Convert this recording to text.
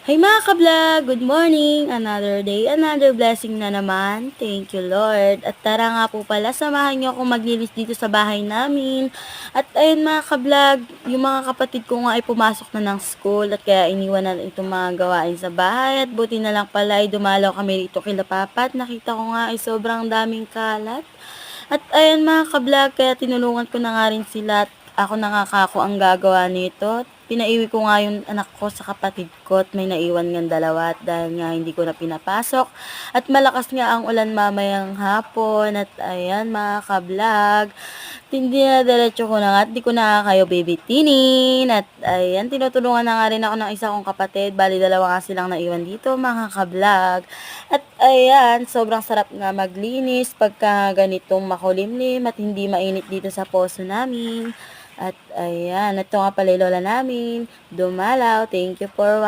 Hey mga ka-vlog! Good morning! Another day, another blessing na naman. Thank you Lord. At tara nga po pala, samahan niyo akong maglinis dito sa bahay namin. At ayun mga ka-vlog, yung mga kapatid ko nga ay pumasok na ng school at kaya iniwan na itong mga gawain sa bahay. At buti na lang pala ay dumalaw kami dito kila Papa at nakita ko nga ay sobrang daming kalat. At ayun mga ka-vlog, kaya tinulungan ko na nga rin sila at ako na nga kako ang gagawa nito. Pinaiwi ko nga yung anak ko sa kapatid ko at may naiwan ng dalawa at dahil nga hindi ko na pinapasok. At malakas nga ang ulan mamayang hapon at ayan mga ka-vlog. Hindi na diretso ko na nga at di ko na kayo bibitinin. At ayan, tinutulungan na nga rin ako ng isa kong kapatid. Bali dalawa nga silang naiwan dito mga ka-vlog. At ayan, sobrang sarap nga maglinis pagka ganitong makulimlim at hindi mainit dito sa poso namin. At ayan, ito nga pala yung lola namin. Dumalaw. Thank you for watching.